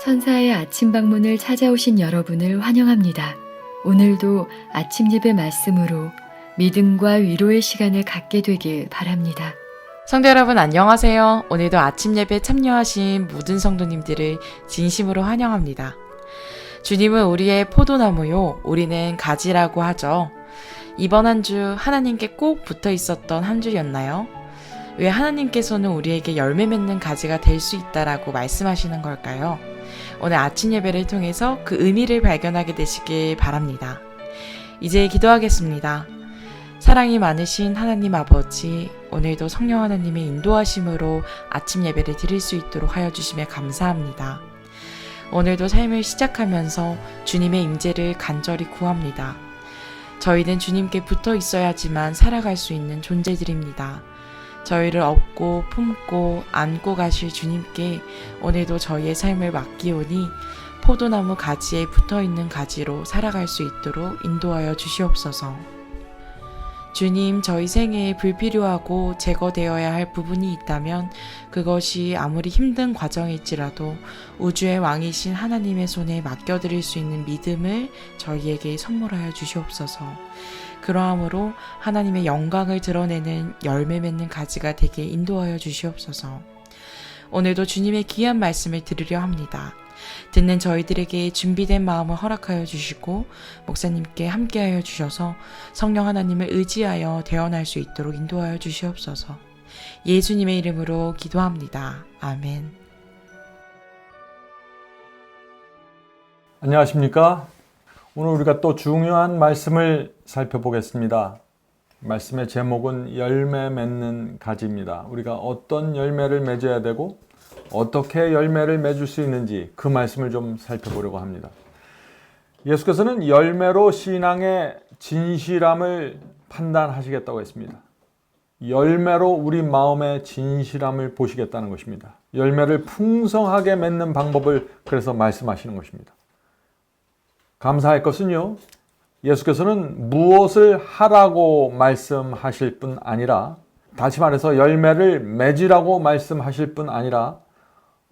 천사의 아침 방문을 찾아오신 여러분을 환영합니다. 오늘도 아침 예배 말씀으로 믿음과 위로의 시간을 갖게 되길 바랍니다. 성도 여러분 안녕하세요. 오늘도 아침 예배 참여하신 모든 성도님들을 진심으로 환영합니다. 주님은 우리의 포도나무요, 우리는 가지라고 하죠. 이번 한 주 하나님께 꼭 붙어 있었던 한 주였나요? 왜 하나님께서는 우리에게 열매 맺는 가지가 될 수 있다라고 말씀하시는 걸까요? 오늘 아침 예배를 통해서 그 의미를 발견하게 되시길 바랍니다. 이제 기도하겠습니다. 사랑이 많으신 하나님 아버지, 오늘도 성령 하나님의 인도하심으로 아침 예배를 드릴 수 있도록 하여 주심에 감사합니다. 오늘도 삶을 시작하면서 주님의 임재를 간절히 구합니다. 저희는 주님께 붙어 있어야지만 살아갈 수 있는 존재들입니다. 저희를 업고 품고 안고 가실 주님께 오늘도 저희의 삶을 맡기오니 포도나무 가지에 붙어있는 가지로 살아갈 수 있도록 인도하여 주시옵소서. 주님, 저희 생애에 불필요하고 제거되어야 할 부분이 있다면 그것이 아무리 힘든 과정일지라도 우주의 왕이신 하나님의 손에 맡겨드릴 수 있는 믿음을 저희에게 선물하여 주시옵소서. 그러함으로 하나님의 영광을 드러내는 열매 맺는 가지가 되게 인도하여 주시옵소서. 오늘도 주님의 귀한 말씀을 들으려 합니다. 듣는 저희들에게 준비된 마음을 허락하여 주시고 목사님께 함께하여 주셔서 성령 하나님을 의지하여 대언할 수 있도록 인도하여 주시옵소서. 예수님의 이름으로 기도합니다. 아멘. 안녕하십니까? 오늘 우리가 또 중요한 말씀을 살펴보겠습니다. 말씀의 제목은 열매 맺는 가지입니다. 우리가 어떤 열매를 맺어야 되고 어떻게 열매를 맺을 수 있는지 그 말씀을 좀 살펴보려고 합니다. 예수께서는 열매로 신앙의 진실함을 판단하시겠다고 했습니다. 열매로 우리 마음의 진실함을 보시겠다는 것입니다. 열매를 풍성하게 맺는 방법을 그래서 말씀하시는 것입니다. 감사할 것은요, 예수께서는 무엇을 하라고 말씀하실 뿐 아니라, 다시 말해서 열매를 맺으라고 말씀하실 뿐 아니라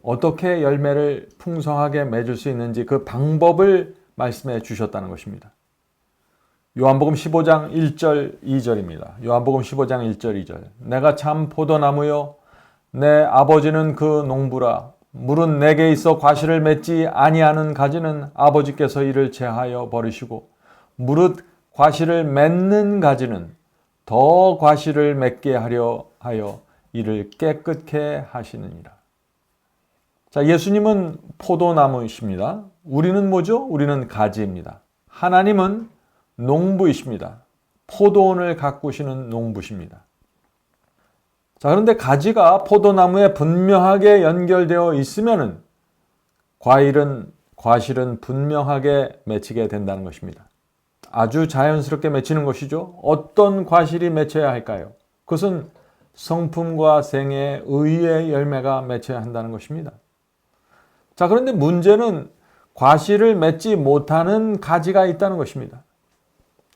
어떻게 열매를 풍성하게 맺을 수 있는지 그 방법을 말씀해 주셨다는 것입니다. 요한복음 15장 1절 2절입니다. 요한복음 15장 1절 2절. 내가 참 포도나무요 내 아버지는 그 농부라. 물은 내게 있어 과실을 맺지 아니하는 가지는 아버지께서 이를 제하여 버리시고 무릇 과실을 맺는 가지는 더 과실을 맺게 하려 하여 이를 깨끗게 하시느니라. 자, 예수님은 포도나무이십니다. 우리는 뭐죠? 우리는 가지입니다. 하나님은 농부이십니다. 포도원을 가꾸시는 농부십니다. 자, 그런데 가지가 포도나무에 분명하게 연결되어 있으면은 과실은 분명하게 맺히게 된다는 것입니다. 아주 자연스럽게 맺히는 것이죠. 어떤 과실이 맺혀야 할까요? 그것은 성품과 생애의 의의 열매가 맺혀야 한다는 것입니다. 자, 그런데 문제는 과실을 맺지 못하는 가지가 있다는 것입니다.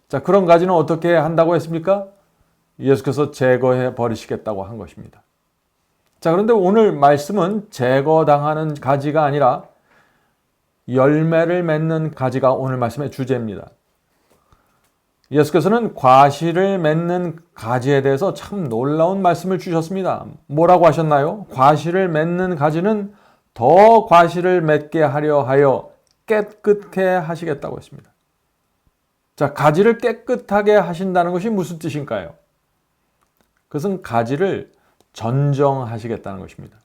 자, 그런 가지는 어떻게 한다고 했습니까? 예수께서 제거해 버리시겠다고 한 것입니다. 자, 그런데 오늘 말씀은 제거당하는 가지가 아니라 열매를 맺는 가지가 오늘 말씀의 주제입니다. 예수께서는 과실을 맺는 가지에 대해서 참 놀라운 말씀을 주셨습니다. 뭐라고 하셨나요? 과실을 맺는 가지는 더 과실을 맺게 하려 하여 깨끗게 하시겠다고 했습니다. 자, 가지를 깨끗하게 하신다는 것이 무슨 뜻일까요? 그것은 가지를 전정하시겠다는 것입니다.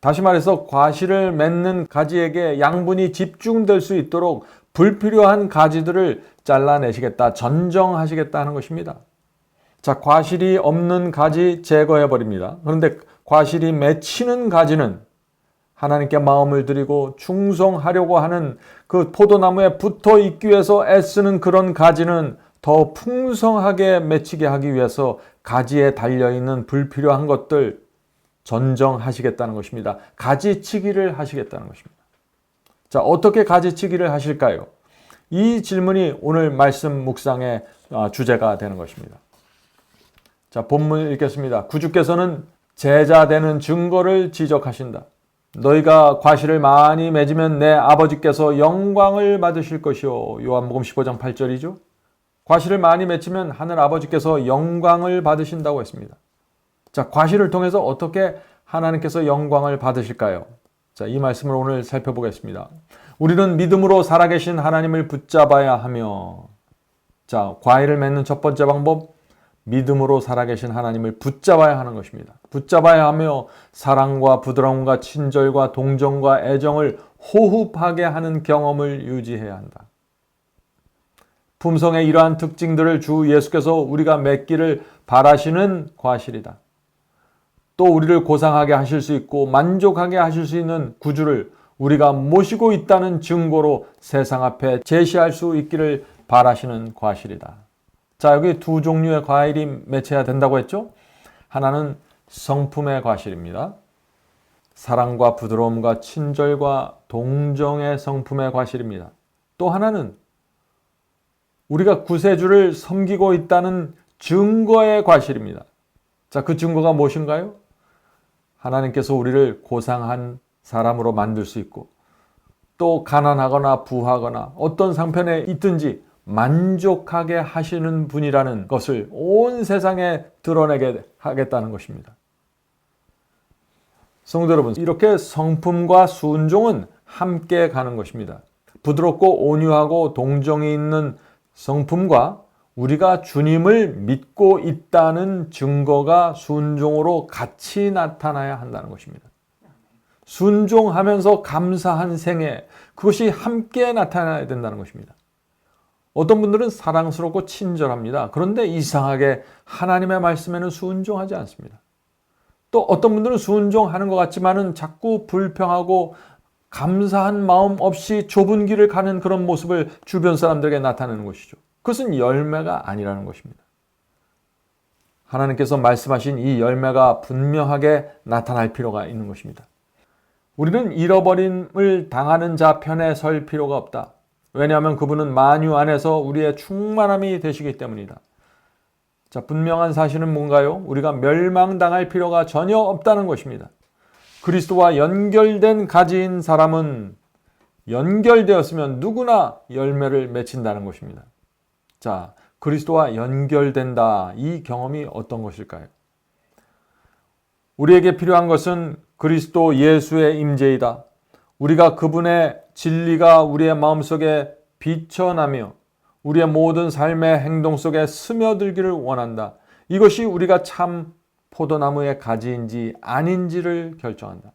다시 말해서 과실을 맺는 가지에게 양분이 집중될 수 있도록 불필요한 가지들을 잘라내시겠다, 전정하시겠다 하는 것입니다. 자, 과실이 없는 가지 제거해 버립니다. 그런데 과실이 맺히는 가지는 하나님께 마음을 드리고 충성하려고 하는 그 포도나무에 붙어 있기 위해서 애쓰는 그런 가지는 더 풍성하게 맺히게 하기 위해서 가지에 달려있는 불필요한 것들 전정하시겠다는 것입니다. 가지치기를 하시겠다는 것입니다. 자, 어떻게 가지치기를 하실까요? 이 질문이 오늘 말씀 묵상의 주제가 되는 것입니다. 자, 본문 읽겠습니다. 구주께서는 제자 되는 증거를 지적하신다. 너희가 과실을 많이 맺으면 내 아버지께서 영광을 받으실 것이요. 요한복음 15장 8절이죠. 과실을 많이 맺으면 하늘 아버지께서 영광을 받으신다고 했습니다. 자, 과실을 통해서 어떻게 하나님께서 영광을 받으실까요? 자, 이 말씀을 오늘 살펴보겠습니다. 우리는 믿음으로 살아계신 하나님을 붙잡아야 하며, 자, 과일을 맺는 첫 번째 방법, 믿음으로 살아계신 하나님을 붙잡아야 하는 것입니다. 붙잡아야 하며 사랑과 부드러움과 친절과 동정과 애정을 호흡하게 하는 경험을 유지해야 한다. 품성의 이러한 특징들을 주 예수께서 우리가 맺기를 바라시는 과실이다. 또 우리를 고상하게 하실 수 있고 만족하게 하실 수 있는 구주를 우리가 모시고 있다는 증거로 세상 앞에 제시할 수 있기를 바라시는 과실이다. 자, 여기 두 종류의 과일이 맺혀야 된다고 했죠? 하나는 성품의 과실입니다. 사랑과 부드러움과 친절과 동정의 성품의 과실입니다. 또 하나는 우리가 구세주를 섬기고 있다는 증거의 과실입니다. 자, 그 증거가 무엇인가요? 하나님께서 우리를 고상한 사람으로 만들 수 있고 또 가난하거나 부하거나 어떤 상편에 있든지 만족하게 하시는 분이라는 것을 온 세상에 드러내게 하겠다는 것입니다. 성도 여러분, 이렇게 성품과 순종은 함께 가는 것입니다. 부드럽고 온유하고 동정이 있는 성품과 우리가 주님을 믿고 있다는 증거가 순종으로 같이 나타나야 한다는 것입니다. 순종하면서 감사한 생애, 그것이 함께 나타나야 된다는 것입니다. 어떤 분들은 사랑스럽고 친절합니다. 그런데 이상하게 하나님의 말씀에는 순종하지 않습니다. 또 어떤 분들은 순종하는 것 같지만은 자꾸 불평하고 감사한 마음 없이 좁은 길을 가는 그런 모습을 주변 사람들에게 나타내는 것이죠. 그것은 열매가 아니라는 것입니다. 하나님께서 말씀하신 이 열매가 분명하게 나타날 필요가 있는 것입니다. 우리는 잃어버림을 당하는 자 편에 설 필요가 없다. 왜냐하면 그분은 만유 안에서 우리의 충만함이 되시기 때문이다. 자, 분명한 사실은 뭔가요? 우리가 멸망당할 필요가 전혀 없다는 것입니다. 그리스도와 연결된 가지인 사람은 연결되었으면 누구나 열매를 맺힌다는 것입니다. 자, 그리스도와 연결된다. 이 경험이 어떤 것일까요? 우리에게 필요한 것은 그리스도 예수의 임재이다. 우리가 그분의 진리가 우리의 마음속에 비춰나며 우리의 모든 삶의 행동 속에 스며들기를 원한다. 이것이 우리가 참 포도나무의 가지인지 아닌지를 결정한다.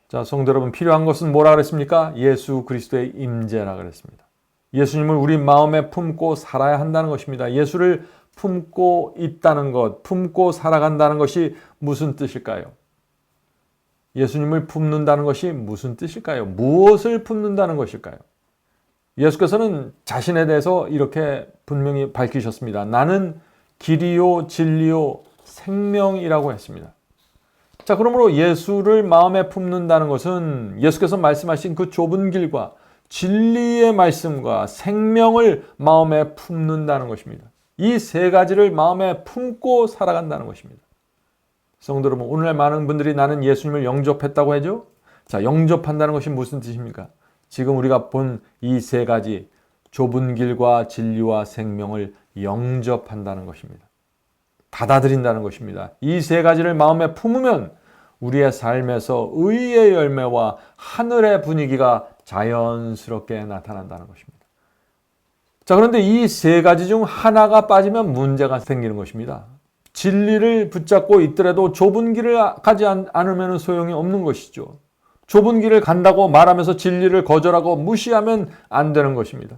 자, 성도 여러분, 필요한 것은 뭐라 그랬습니까? 예수 그리스도의 임재라 그랬습니다. 예수님을 우리 마음에 품고 살아야 한다는 것입니다. 예수를 품고 있다는 것, 품고 살아간다는 것이 무슨 뜻일까요? 예수님을 품는다는 것이 무슨 뜻일까요? 무엇을 품는다는 것일까요? 예수께서는 자신에 대해서 이렇게 분명히 밝히셨습니다. 나는 길이요 진리요 생명이라고 했습니다. 자, 그러므로 예수를 마음에 품는다는 것은 예수께서 말씀하신 그 좁은 길과 진리의 말씀과 생명을 마음에 품는다는 것입니다. 이 세 가지를 마음에 품고 살아간다는 것입니다. 성도 여러분, 오늘날 많은 분들이 나는 예수님을 영접했다고 하죠? 자, 영접한다는 것이 무슨 뜻입니까? 지금 우리가 본 이 세 가지, 좁은 길과 진리와 생명을 영접한다는 것입니다. 받아들인다는 것입니다. 이 세 가지를 마음에 품으면 우리의 삶에서 의의 열매와 하늘의 분위기가 자연스럽게 나타난다는 것입니다. 자, 그런데 이 세 가지 중 하나가 빠지면 문제가 생기는 것입니다. 진리를 붙잡고 있더라도 좁은 길을 가지 않으면 소용이 없는 것이죠. 좁은 길을 간다고 말하면서 진리를 거절하고 무시하면 안 되는 것입니다.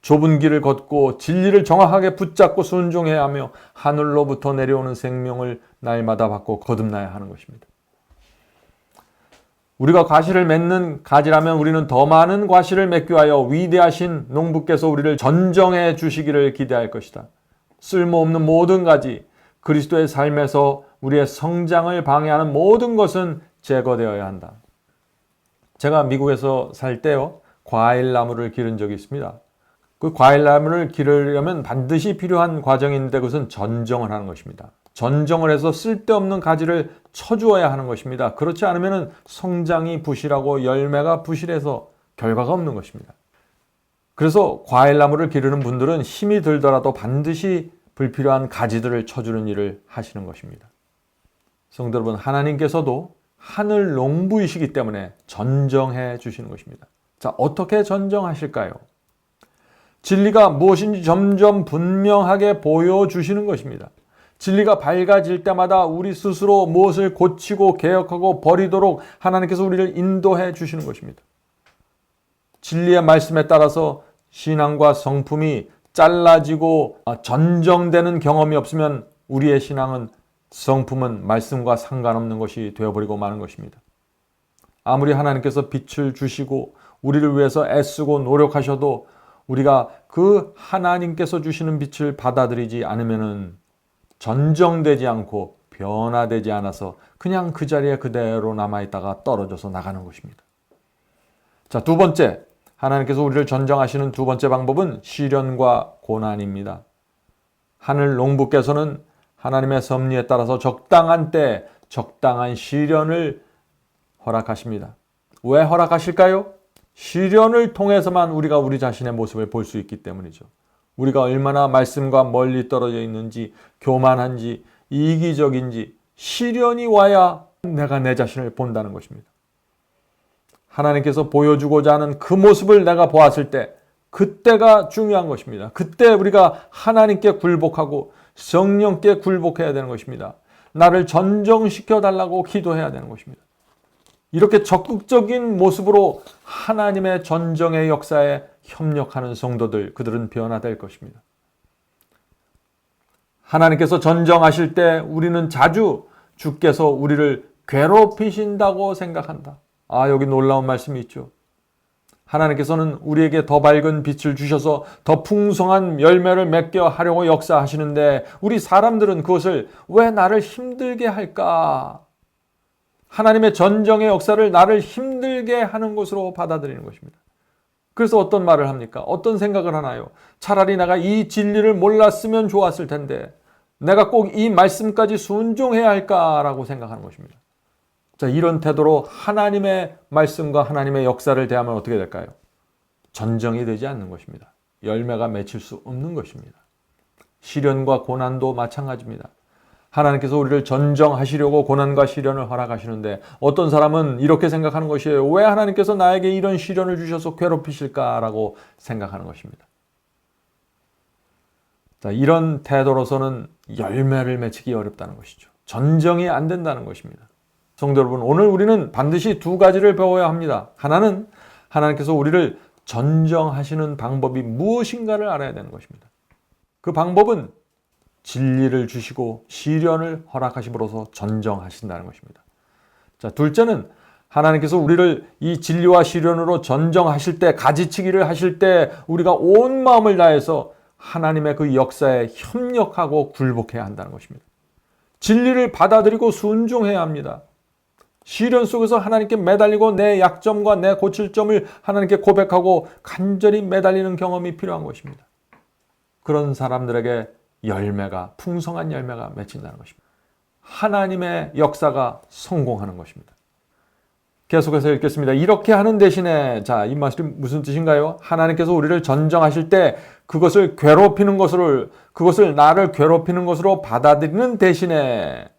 좁은 길을 걷고 진리를 정확하게 붙잡고 순종해야 하며 하늘로부터 내려오는 생명을 날마다 받고 거듭나야 하는 것입니다. 우리가 과실을 맺는 가지라면 우리는 더 많은 과실을 맺기 위하여 위대하신 농부께서 우리를 전정해 주시기를 기대할 것이다. 쓸모없는 모든 가지, 그리스도의 삶에서 우리의 성장을 방해하는 모든 것은 제거되어야 한다. 제가 미국에서 살 때요, 과일나무를 기른 적이 있습니다. 그 과일나무를 기르려면 반드시 필요한 과정인데 그것은 전정을 하는 것입니다. 전정을 해서 쓸데없는 가지를 쳐주어야 하는 것입니다. 그렇지 않으면 성장이 부실하고 열매가 부실해서 결과가 없는 것입니다. 그래서 과일나무를 기르는 분들은 힘이 들더라도 반드시 불필요한 가지들을 쳐주는 일을 하시는 것입니다. 성도 여러분, 하나님께서도 하늘 농부이시기 때문에 전정해 주시는 것입니다. 자, 어떻게 전정하실까요? 진리가 무엇인지 점점 분명하게 보여주시는 것입니다. 진리가 밝아질 때마다 우리 스스로 무엇을 고치고 개혁하고 버리도록 하나님께서 우리를 인도해 주시는 것입니다. 진리의 말씀에 따라서 신앙과 성품이 잘라지고 전정되는 경험이 없으면 우리의 신앙은, 성품은 말씀과 상관없는 것이 되어버리고 마는 것입니다. 아무리 하나님께서 빛을 주시고 우리를 위해서 애쓰고 노력하셔도 우리가 그 하나님께서 주시는 빛을 받아들이지 않으면 전정되지 않고 변화되지 않아서 그냥 그 자리에 그대로 남아있다가 떨어져서 나가는 것입니다. 자, 두 번째, 하나님께서 우리를 전정하시는 두 번째 방법은 시련과 고난입니다. 하늘 농부께서는 하나님의 섭리에 따라서 적당한 때 적당한 시련을 허락하십니다. 왜 허락하실까요? 시련을 통해서만 우리가 우리 자신의 모습을 볼 수 있기 때문이죠. 우리가 얼마나 말씀과 멀리 떨어져 있는지, 교만한지, 이기적인지 시련이 와야 내가 내 자신을 본다는 것입니다. 하나님께서 보여주고자 하는 그 모습을 내가 보았을 때 그때가 중요한 것입니다. 그때 우리가 하나님께 굴복하고 성령께 굴복해야 되는 것입니다. 나를 전정시켜 달라고 기도해야 되는 것입니다. 이렇게 적극적인 모습으로 하나님의 전정의 역사에 협력하는 성도들, 그들은 변화될 것입니다. 하나님께서 전정하실 때 우리는 자주 주께서 우리를 괴롭히신다고 생각한다. 여기 놀라운 말씀이 있죠. 하나님께서는 우리에게 더 밝은 빛을 주셔서 더 풍성한 열매를 맺게 하려고 역사하시는데 우리 사람들은 그것을 왜 나를 힘들게 할까? 하나님의 전정의 역사를 나를 힘들게 하는 것으로 받아들이는 것입니다. 그래서 어떤 말을 합니까? 어떤 생각을 하나요? 차라리 내가 이 진리를 몰랐으면 좋았을 텐데 내가 꼭 이 말씀까지 순종해야 할까라고 생각하는 것입니다. 자, 이런 태도로 하나님의 말씀과 하나님의 역사를 대하면 어떻게 될까요? 전정이 되지 않는 것입니다. 열매가 맺힐 수 없는 것입니다. 시련과 고난도 마찬가지입니다. 하나님께서 우리를 전정하시려고 고난과 시련을 허락하시는데 어떤 사람은 이렇게 생각하는 것이에요. 왜 하나님께서 나에게 이런 시련을 주셔서 괴롭히실까라고 생각하는 것입니다. 자, 이런 태도로서는 열매를 맺히기 어렵다는 것이죠. 전정이 안 된다는 것입니다. 성도 여러분, 오늘 우리는 반드시 두 가지를 배워야 합니다. 하나는 하나님께서 우리를 전정하시는 방법이 무엇인가를 알아야 되는 것입니다. 그 방법은 진리를 주시고 시련을 허락하심으로써 전정하신다는 것입니다. 자, 둘째는 하나님께서 우리를 이 진리와 시련으로 전정하실 때, 가지치기를 하실 때 우리가 온 마음을 다해서 하나님의 그 역사에 협력하고 굴복해야 한다는 것입니다. 진리를 받아들이고 순종해야 합니다. 시련 속에서 하나님께 매달리고 내 약점과 내 고칠 점을 하나님께 고백하고 간절히 매달리는 경험이 필요한 것입니다. 그런 사람들에게 열매가, 풍성한 열매가 맺힌다는 것입니다. 하나님의 역사가 성공하는 것입니다. 계속해서 읽겠습니다. 이렇게 하는 대신에, 자, 이 말씀이 무슨 뜻인가요? 하나님께서 우리를 전정하실 때 그것을 그것을 나를 괴롭히는 것으로 받아들이는 대신에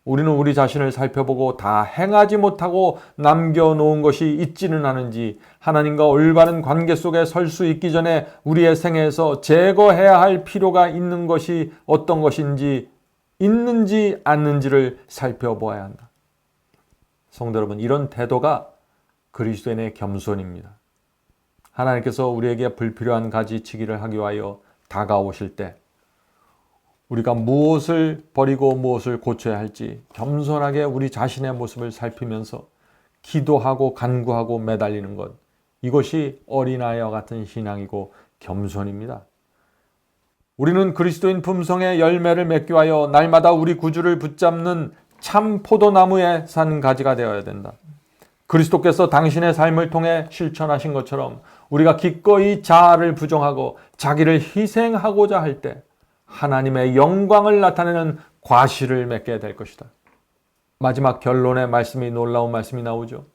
우리는 우리 자신을 살펴보고 다 행하지 못하고 남겨놓은 것이 있지는 않은지, 하나님과 올바른 관계 속에 설 수 있기 전에 우리의 생애에서 제거해야 할 필요가 있는 것이 어떤 것인지, 있는지 않는지를 살펴보아야 한다. 성도 여러분, 이런 태도가 그리스도인의 겸손입니다. 하나님께서 우리에게 불필요한 가지치기를 하기 위하여 다가오실 때 우리가 무엇을 버리고 무엇을 고쳐야 할지 겸손하게 우리 자신의 모습을 살피면서 기도하고 간구하고 매달리는 것, 이것이 어린아이와 같은 신앙이고 겸손입니다. 우리는 그리스도인 품성의 열매를 맺기 위하여 날마다 우리 구주를 붙잡는 참 포도나무에 산 가지가 되어야 된다. 그리스도께서 당신의 삶을 통해 실천하신 것처럼 우리가 기꺼이 자아를 부정하고 자기를 희생하고자 할 때 하나님의 영광을 나타내는 과실을 맺게 될 것이다. 마지막 결론의 말씀이 놀라운 말씀이 나오죠.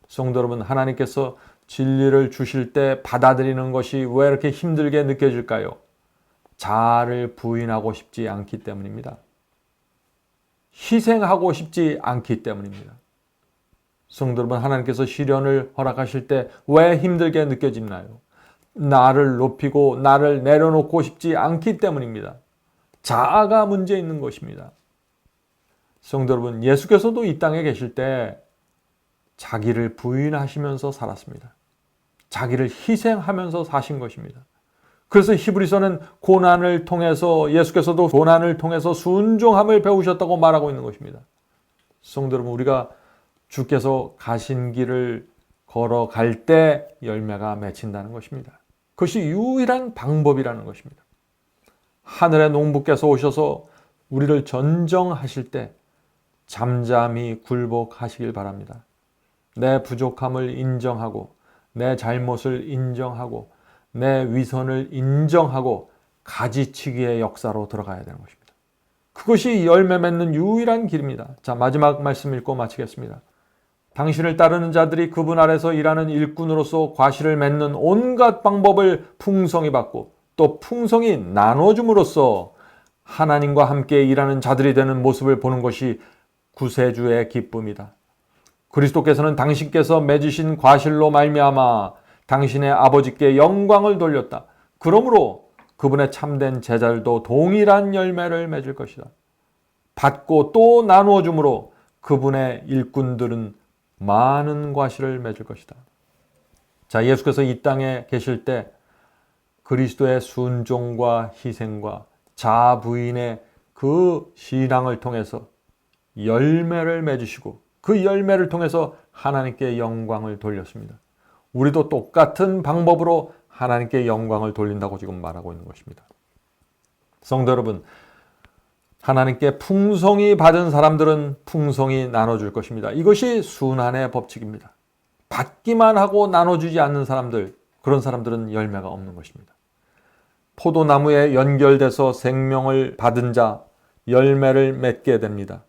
성도 여러분, 하나님께서 진리를 주실 때 받아들이는 것이 왜 이렇게 힘들게 느껴질까요? 자아를 부인하고 싶지 않기 때문입니다. 희생하고 싶지 않기 때문입니다. 성도 여러분, 하나님께서 시련을 허락하실 때 왜 힘들게 느껴지나요? 나를 높이고 나를 내려놓고 싶지 않기 때문입니다. 자아가 문제 있는 것입니다. 성도 여러분, 예수께서도 이 땅에 계실 때 자기를 부인하시면서 살았습니다. 자기를 희생하면서 사신 것입니다. 그래서 히브리서는 고난을 통해서, 예수께서도 고난을 통해서 순종함을 배우셨다고 말하고 있는 것입니다. 성도 여러분, 우리가 주께서 가신 길을 걸어갈 때 열매가 맺힌다는 것입니다. 그것이 유일한 방법이라는 것입니다. 하늘의 농부께서 오셔서 우리를 전정하실 때 잠잠히 굴복하시길 바랍니다. 내 부족함을 인정하고 내 잘못을 인정하고 내 위선을 인정하고 가지치기의 역사로 들어가야 되는 것입니다. 그것이 열매 맺는 유일한 길입니다. 자, 마지막 말씀 읽고 마치겠습니다. 당신을 따르는 자들이 그분 아래서 일하는 일꾼으로서 과실을 맺는 온갖 방법을 풍성히 받고 또 풍성히 나눠줌으로써 하나님과 함께 일하는 자들이 되는 모습을 보는 것이 구세주의 기쁨이다. 그리스도께서는 당신께서 맺으신 과실로 말미암아 당신의 아버지께 영광을 돌렸다. 그러므로 그분의 참된 제자들도 동일한 열매를 맺을 것이다. 받고 또 나누어 줌으로 그분의 일꾼들은 많은 과실을 맺을 것이다. 자, 예수께서 이 땅에 계실 때 그리스도의 순종과 희생과 자아 부인의 그 신앙을 통해서 열매를 맺으시고 그 열매를 통해서 하나님께 영광을 돌렸습니다. 우리도 똑같은 방법으로 하나님께 영광을 돌린다고 지금 말하고 있는 것입니다. 성도 여러분, 하나님께 풍성히 받은 사람들은 풍성히 나눠줄 것입니다. 이것이 순환의 법칙입니다. 받기만 하고 나눠주지 않는 사람들, 그런 사람들은 열매가 없는 것입니다. 포도나무에 연결돼서 생명을 받은 자, 열매를 맺게 됩니다.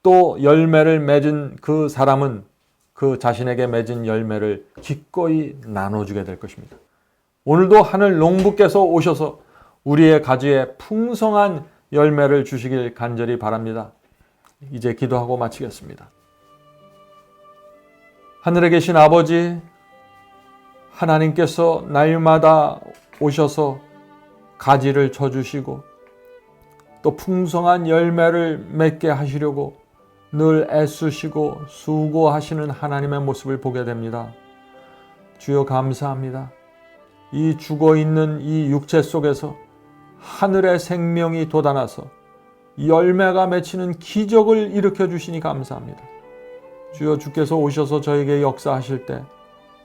또 열매를 맺은 그 사람은 그 자신에게 맺은 열매를 기꺼이 나눠주게 될 것입니다. 오늘도 하늘 농부께서 오셔서 우리의 가지에 풍성한 열매를 주시길 간절히 바랍니다. 이제 기도하고 마치겠습니다. 하늘에 계신 아버지, 하나님께서 날마다 오셔서 가지를 쳐주시고 또 풍성한 열매를 맺게 하시려고 늘 애쓰시고 수고하시는 하나님의 모습을 보게 됩니다. 주여 감사합니다. 이 죽어있는 이 육체 속에서 하늘의 생명이 돋아나서 열매가 맺히는 기적을 일으켜 주시니 감사합니다. 주여, 주께서 오셔서 저에게 역사하실 때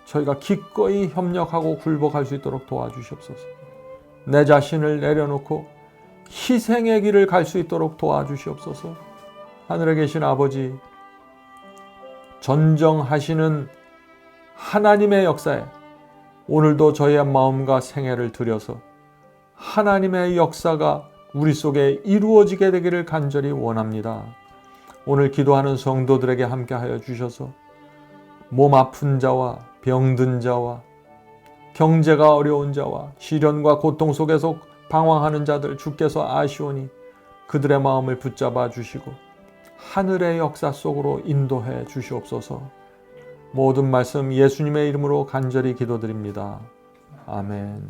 저희가 기꺼이 협력하고 굴복할 수 있도록 도와주시옵소서. 내 자신을 내려놓고 희생의 길을 갈 수 있도록 도와주시옵소서. 하늘에 계신 아버지, 전정하시는 하나님의 역사에 오늘도 저희의 마음과 생애를 들여서 하나님의 역사가 우리 속에 이루어지게 되기를 간절히 원합니다. 오늘 기도하는 성도들에게 함께하여 주셔서 몸 아픈 자와 병든 자와 경제가 어려운 자와 시련과 고통 속에서 방황하는 자들 주께서 아시오니 그들의 마음을 붙잡아 주시고 하늘의 역사 속으로 인도해 주시옵소서. 모든 말씀 예수님의 이름으로 간절히 기도드립니다. 아멘.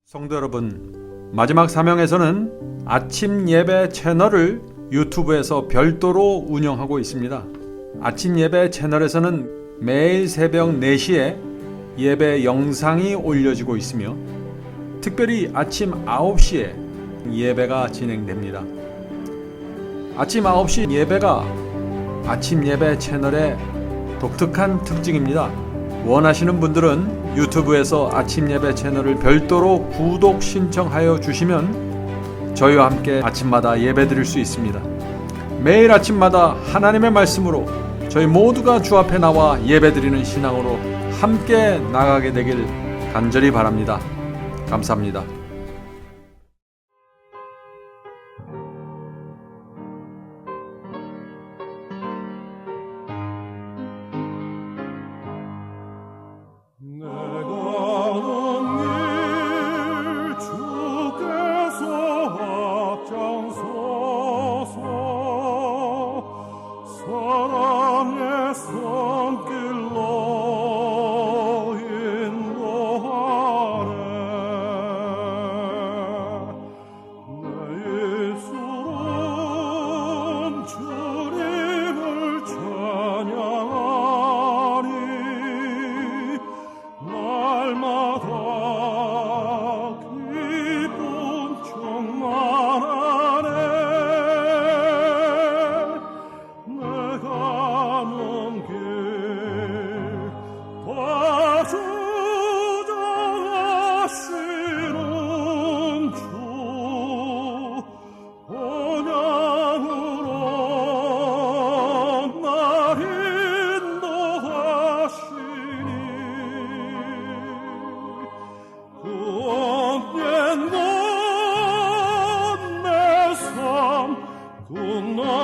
성도 여러분, 마지막 사명에서는 아침 예배 채널을 유튜브에서 별도로 운영하고 있습니다. 아침 예배 채널에서는 매일 새벽 4시에 예배 영상이 올려지고 있으며 특별히 아침 9시에 예배가 진행됩니다. 아침 9시 예배가 아침 예배 채널의 독특한 특징입니다. 원하시는 분들은 유튜브에서 아침 예배 채널을 별도로 구독 신청하여 주시면 저희와 함께 아침마다 예배 드릴 수 있습니다. 매일 아침마다 하나님의 말씀으로 저희 모두가 주 앞에 나와 예배 드리는 신앙으로 함께 나가게 되길 간절히 바랍니다. 감사합니다. 굿나